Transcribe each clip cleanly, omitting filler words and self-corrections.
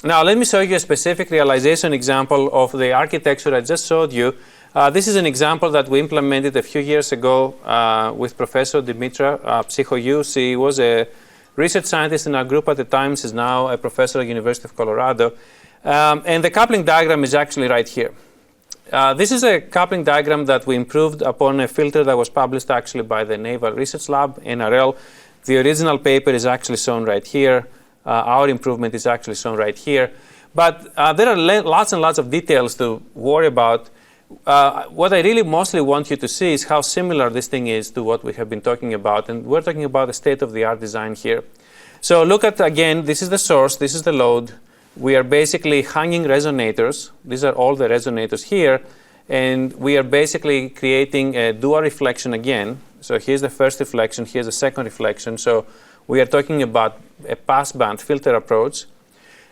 Now let me show you a specific realization example of the architecture I just showed you. This is an example that we implemented a few years ago with Professor Dimitri Peroulis. He was a research scientist in our group at the time. He's now a professor at the University of Colorado. And the coupling diagram is actually right here. This is a coupling diagram that we improved upon a filter that was published actually by the Naval Research Lab, NRL. The original paper is actually shown right here. Our improvement is actually shown right here. But there are lots and lots of details to worry about. What I really mostly want you to see is how similar this thing is to what we have been talking about. And we're talking about the state-of-the-art design here. So look at, again, this is the source, this is the load. We are basically hanging resonators. These are all the resonators here. And we are basically creating a dual reflection again. So here's the first reflection, here's the second reflection. So we are talking about a passband filter approach.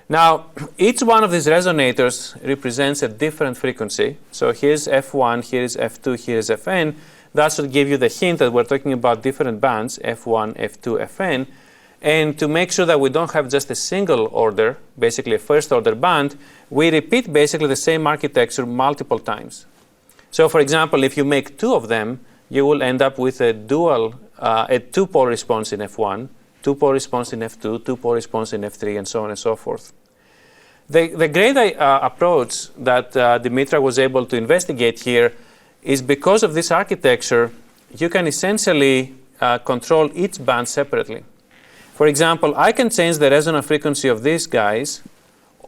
Now, each one of these resonators represents a different frequency. So here's F1, here's F2, here's Fn. That should give you the hint that we're talking about different bands, F1, F2, Fn. And to make sure that we don't have just a single order, basically a first order band, we repeat basically the same architecture multiple times. So for example, if you make two of them, you will end up with a dual, a two-pole response in F1, two-pole response in F2, two-pole response in F3, and so on and so forth. The great approach that Dimitri was able to investigate here is because of this architecture, you can essentially control each band separately. For example, I can change the resonant frequency of these guys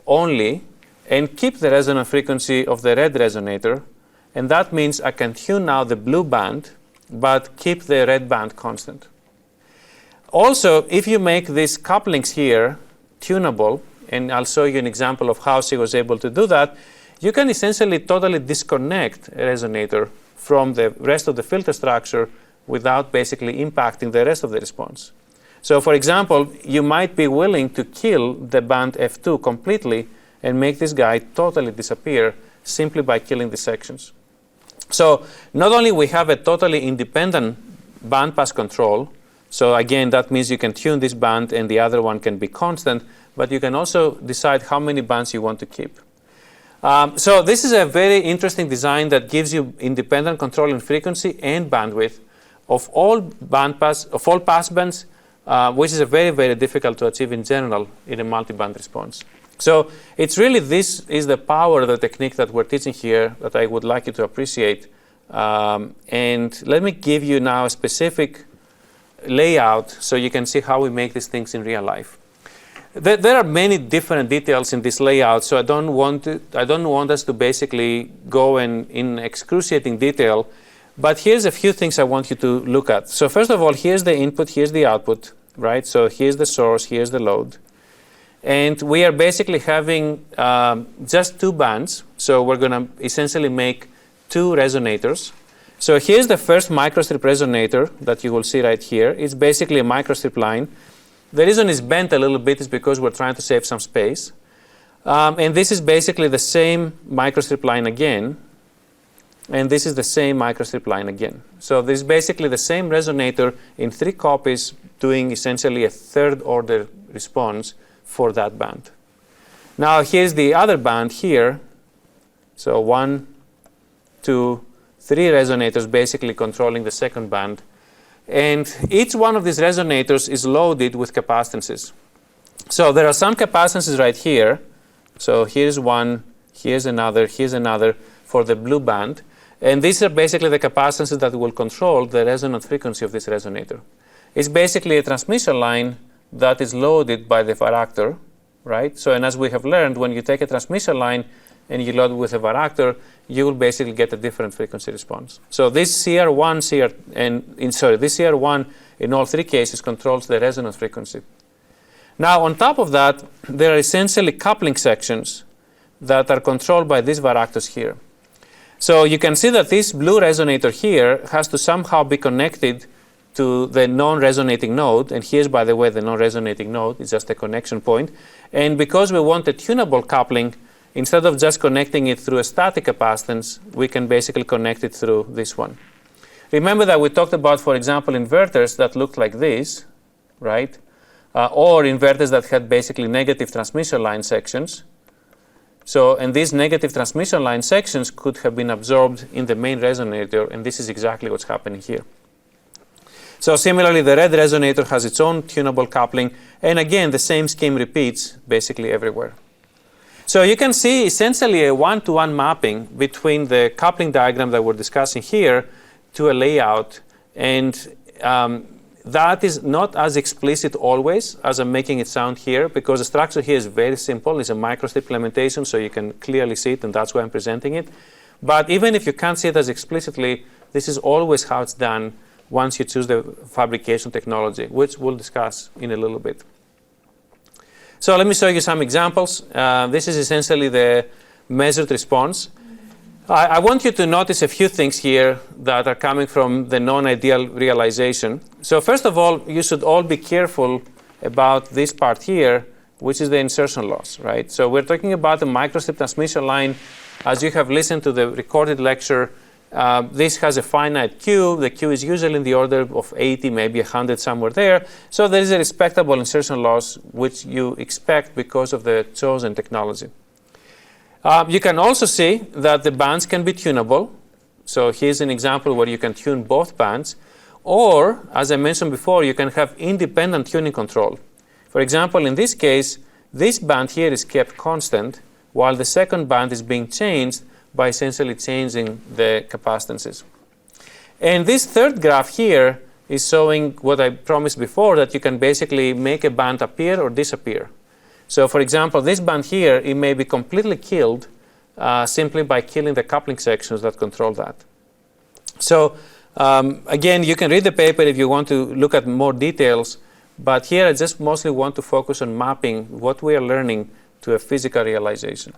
only and keep the resonant frequency of the red resonator. And that means I can tune now the blue band, but keep the red band constant. Also, if you make these couplings here tunable, and I'll show you an example of how she was able to do that, you can essentially totally disconnect a resonator from the rest of the filter structure without basically impacting the rest of the response. So for example, you might be willing to kill the band F2 completely and make this guy totally disappear simply by killing the sections. So not only we have a totally independent bandpass control, so again, that means you can tune this band and the other one can be constant, but you can also decide how many bands you want to keep. So this is a very interesting design that gives you independent control in frequency and bandwidth of all bandpass, of all passbands, which is very, very difficult to achieve in general in a multi-band response. So it's really, this is the power of the technique that we're teaching here that I would like you to appreciate. And let me give you now a specific layout so you can see how we make these things in real life. There are many different details in this layout, so I don't want us to basically go in excruciating detail. But here's a few things I want you to look at. So first of all, here's the input, here's the output, right? So here's the source, here's the load. And we are basically having just two bands. So we're going to essentially make two resonators. So here's the first microstrip resonator that you will see right here. It's basically a microstrip line. The reason it's bent a little bit is because we're trying to save some space. And this is basically the same microstrip line again. And this is the same microstrip line again. So this is basically the same resonator in 3 copies doing essentially a third order response for that band. Now here's the other band here. So 1, 2, 3 resonators basically controlling the second band. And each one of these resonators is loaded with capacitances. So there are some capacitances right here. So here's one, here's another for the blue band. And these are basically the capacitances that will control the resonant frequency of this resonator. It's basically a transmission line that is loaded by the varactor, right? So, and as we have learned, when you take a transmission line and you load it with a varactor, you will basically get a different frequency response. So this CR1 this CR1 in all 3 cases controls the resonance frequency. Now on top of that, there are essentially coupling sections that are controlled by these varactors here. So you can see that this blue resonator here has to somehow be connected to the non-resonating node. And here's, by the way, the non-resonating node. It's just a connection point. And because we want a tunable coupling, instead of just connecting it through a static capacitance, we can basically connect it through this one. Remember that we talked about, for example, inverters that looked like this, right? or inverters that had basically negative transmission line sections. So, and these negative transmission line sections could have been absorbed in the main resonator, and this is exactly what's happening here. So similarly, the red resonator has its own tunable coupling, and again, the same scheme repeats basically everywhere. So you can see essentially a one-to-one mapping between the coupling diagram that we're discussing here to a layout, and that is not as explicit always as I'm making it sound here, because the structure here is very simple. It's a microstrip implementation, so you can clearly see it, and that's why I'm presenting it. But even if you can't see it as explicitly, this is always how it's done once you choose the fabrication technology, which we'll discuss in a little bit. So let me show you some examples. This is essentially the measured response. I want you to notice a few things here that are coming from the non-ideal realization. So first of all, you should all be careful about this part here, which is the insertion loss, right? So we're talking about the microstrip transmission line. As you have listened to the recorded lecture, this has a finite Q. The Q is usually in the order of 80, maybe 100, somewhere there. So there is a respectable insertion loss, which you expect because of the chosen technology. You can also see that the bands can be tunable. So here's an example where you can tune both bands. Or, as I mentioned before, you can have independent tuning control. For example, in this case, this band here is kept constant, while the second band is being changed by essentially changing the capacitances. And this third graph here is showing what I promised before, that you can basically make a band appear or disappear. So for example, this band here, it may be completely killed simply by killing the coupling sections that control that. So again, you can read the paper if you want to look at more details, but here I just mostly want to focus on mapping what we are learning to a physical realization.